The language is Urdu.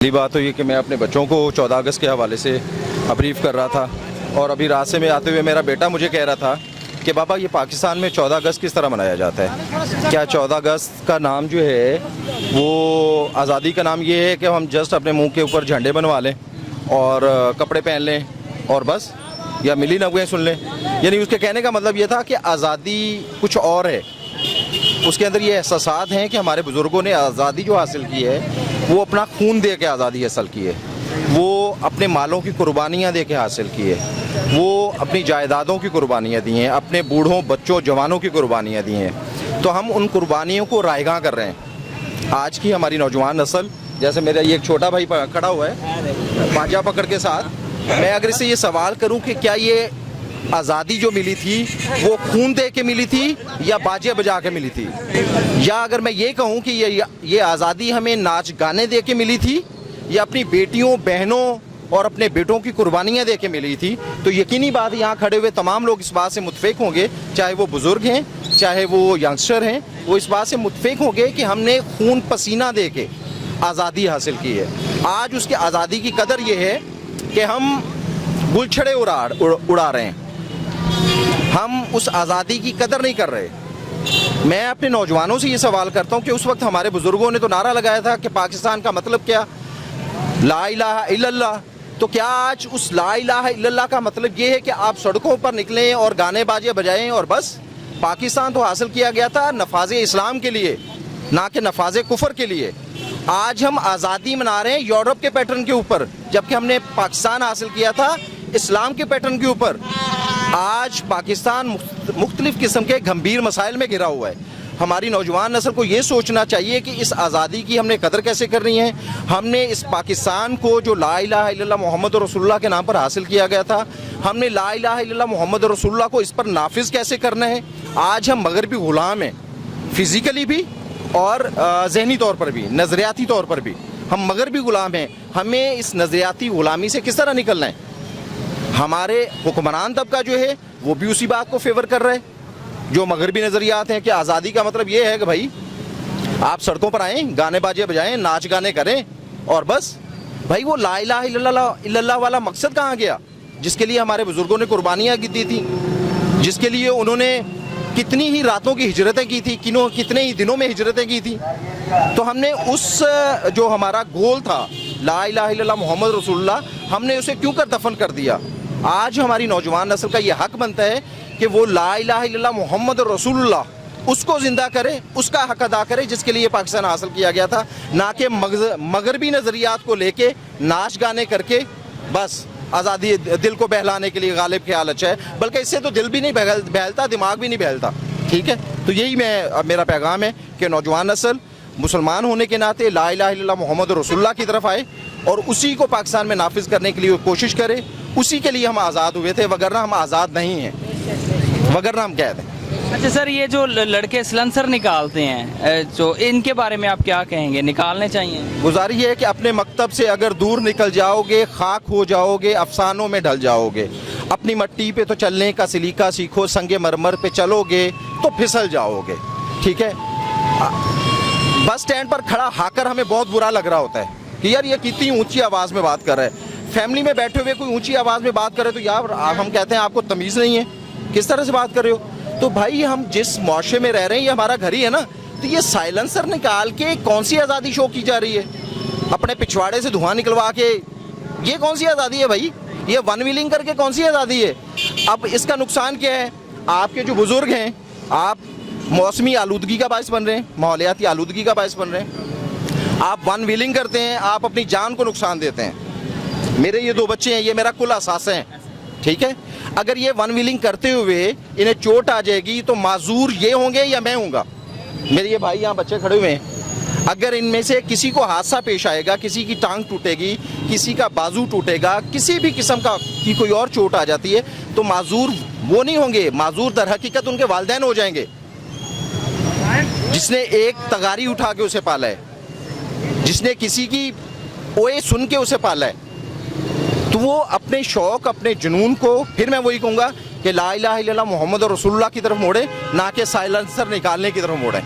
پہلی بات تو یہ کہ میں اپنے بچوں کو 14 اگست کے حوالے سے بریف کر رہا تھا، اور ابھی راستے میں آتے ہوئے میرا بیٹا مجھے کہہ رہا تھا کہ بابا یہ پاکستان میں 14 اگست کس طرح منایا جاتا ہے؟ کیا 14 اگست کا نام جو ہے وہ آزادی کا نام یہ ہے کہ ہم جسٹ اپنے منہ کے اوپر جھنڈے بنوا لیں اور کپڑے پہن لیں اور بس، یا ملی نغمے سن لیں؟ یعنی اس کے کہنے کا مطلب یہ تھا کہ آزادی کچھ اور ہے، اس کے اندر یہ احساسات ہیں کہ ہمارے بزرگوں نے آزادی جو حاصل کی ہے وہ اپنا خون دے کے آزادی حاصل کی ہے، وہ اپنے مالوں کی قربانیاں دے کے حاصل کی ہے، وہ اپنی جائیدادوں کی قربانیاں دی ہیں، اپنے بوڑھوں بچوں جوانوں کی قربانیاں دی ہیں، تو ہم ان قربانیوں کو رائگاں کر رہے ہیں۔ آج کی ہماری نوجوان نسل، جیسے میرا یہ ایک چھوٹا بھائی کھڑا ہوا ہے پانجا پکڑ کے ساتھ، میں اگر اس سے یہ سوال کروں کہ کیا یہ آزادی جو ملی تھی وہ خون دے کے ملی تھی یا باجے بجا کے ملی تھی، یا اگر میں یہ کہوں کہ یہ آزادی ہمیں ناچ گانے دے کے ملی تھی یا اپنی بیٹیوں بہنوں اور اپنے بیٹوں کی قربانیاں دے کے ملی تھی، تو یقینی بات یہاں کھڑے ہوئے تمام لوگ اس بات سے متفق ہوں گے، چاہے وہ بزرگ ہیں چاہے وہ ینگسٹر ہیں، وہ اس بات سے متفق ہوں گے کہ ہم نے خون پسینہ دے کے آزادی حاصل کی ہے۔ آج اس کی آزادی کی قدر یہ ہے کہ ہم گلچھڑے اڑا رہے ہیں، ہم اس آزادی کی قدر نہیں کر رہے۔ میں اپنے نوجوانوں سے یہ سوال کرتا ہوں کہ اس وقت ہمارے بزرگوں نے تو نعرہ لگایا تھا کہ پاکستان کا مطلب کیا؟ لا الہ الا اللہ۔ تو کیا آج اس لا الہ الا اللہ کا مطلب یہ ہے کہ آپ سڑکوں پر نکلیں اور گانے باجے بجائیں اور بس؟ پاکستان تو حاصل کیا گیا تھا نفاذ اسلام کے لیے، نہ کہ نفاذ کفر کے لیے۔ آج ہم آزادی منا رہے ہیں یورپ کے پیٹرن کے اوپر، جبکہ ہم نے پاکستان حاصل کیا تھا اسلام کے پیٹرن کے اوپر۔ آج پاکستان مختلف قسم کے گھمبیر مسائل میں گھرا ہوا ہے۔ ہماری نوجوان نسل کو یہ سوچنا چاہیے کہ اس آزادی کی ہم نے قدر کیسے کرنی ہے۔ ہم نے اس پاکستان کو جو لا الہ الا اللہ محمد رسول اللہ کے نام پر حاصل کیا گیا تھا، ہم نے لا الہ الا اللہ محمد رسول اللہ کو اس پر نافذ کیسے کرنا ہے۔ آج ہم مغربی غلام ہیں، فزیکلی بھی اور ذہنی طور پر بھی، نظریاتی طور پر بھی ہم مغربی غلام ہیں۔ ہمیں اس نظریاتی غلامی سے کس طرح نکلنا ہے؟ ہمارے حکمران طبقہ جو ہے وہ بھی اسی بات کو فیور کر رہے، جو مغربی نظریات ہیں کہ آزادی کا مطلب یہ ہے کہ بھائی آپ سڑکوں پر آئیں، گانے باجے بجائیں، ناچ گانے کریں اور بس۔ بھائی وہ لا الہ الا اللہ والا مقصد کہاں گیا جس کے لیے ہمارے بزرگوں نے قربانیاں دی تھی، جس کے لیے انہوں نے کتنی ہی راتوں کی ہجرتیں کی تھی، کتنے ہی دنوں میں ہجرتیں کی تھی۔ تو ہم نے اس جو ہمارا گول تھا لا الہ الا اللہ محمد رسول اللہ، ہم نے اسے کیوں کر دفن کر دیا؟ آج ہماری نوجوان نسل کا یہ حق بنتا ہے کہ وہ لا الہ الا اللہ محمد رسول اللہ اس کو زندہ کرے، اس کا حق ادا کرے جس کے لیے پاکستان حاصل کیا گیا تھا، نہ کہ مغربی نظریات کو لے کے ناچ گانے کر کے بس آزادی دل کو بہلانے کے لیے غالب خیال اچھا ہے، بلکہ اس سے تو دل بھی نہیں بہلتا، دماغ بھی نہیں بہلتا۔ ٹھیک ہے، تو یہی میرا پیغام ہے کہ نوجوان نسل مسلمان ہونے کے ناطے لا الہ الا اللہ محمد رسول اللہ کی طرف آئے اور اسی کو پاکستان میں نافذ کرنے کے لیے کوشش کرے۔ اسی کے لیے ہم آزاد ہوئے تھے، وگرنہ ہم آزاد نہیں ہیں، وگرنہ ہم قید ہیں۔ اچھا سر، یہ جو لڑکے سلنسر نکالتے ہیں تو ان کے بارے میں آپ کیا کہیں گے؟ نکالنے چاہیے؟ گزارش یہ ہے کہ اپنے مکتب سے اگر دور نکل جاؤ گے خاک ہو جاؤ گے، افسانوں میں ڈھل جاؤ گے۔ اپنی مٹی پہ تو چلنے کا سلیقہ سیکھو، سنگ مرمر پہ چلو گے تو پھسل جاؤ گے۔ ٹھیک ہے، بس سٹینڈ پر کھڑا ہاکر ہمیں بہت برا لگ رہا ہوتا ہے کہ یار یہ کتنی اونچی آواز میں بات کر رہا ہے۔ فیملی میں بیٹھے ہوئے کوئی اونچی آواز میں بات کرے تو یار ہم کہتے ہیں آپ کو تمیز نہیں ہے، کس طرح سے بات کر رہے ہو؟ تو بھائی ہم جس معاشرے میں رہ رہے ہیں یہ ہمارا گھر ہی ہے نا، تو یہ سائلنسر نکال کے کون سی آزادی شو کی جا رہی ہے؟ اپنے پچھواڑے سے دھواں نکلوا کے یہ کون سی آزادی ہے بھائی؟ یہ ون ویلنگ کر کے کون سی آزادی ہے؟ اب اس کا نقصان کیا ہے؟ آپ کے جو بزرگ ہیں آپ موسمی آلودگی کا باعث بن رہے ہیں، ماحولیاتی آلودگی کا باعث بن رہے ہیں۔ آپ ون ویلنگ کرتے ہیں، آپ اپنی جان کو نقصان دیتے ہیں۔ میرے یہ 2 بچے ہیں، یہ میرا کل اثاثہ ہیں۔ ٹھیک ہے، اگر یہ ون ویلنگ کرتے ہوئے انہیں چوٹ آ جائے گی تو معذور یہ ہوں گے یا میں ہوں گا؟ میرے یہ بھائی یہاں بچے کھڑے ہوئے ہیں، اگر ان میں سے کسی کو حادثہ پیش آئے گا، کسی کی ٹانگ ٹوٹے گی، کسی کا بازو ٹوٹے گا، کسی بھی قسم کی کوئی اور چوٹ آ جاتی ہے تو معذور وہ نہیں ہوں گے، معذور در حقیقت ان کے والدین ہو جائیں گے جس نے ایک تغاری اٹھا کے اسے پالا ہے، جس نے کسی کی اوے سن کے اسے پالا ہے۔ تو وہ اپنے شوق، اپنے جنون کو پھر میں وہی کہوں گا کہ لا الہ الا اللہ محمد رسول اللہ کی طرف موڑے، نہ کہ سائلنسر نکالنے کی طرف موڑیں۔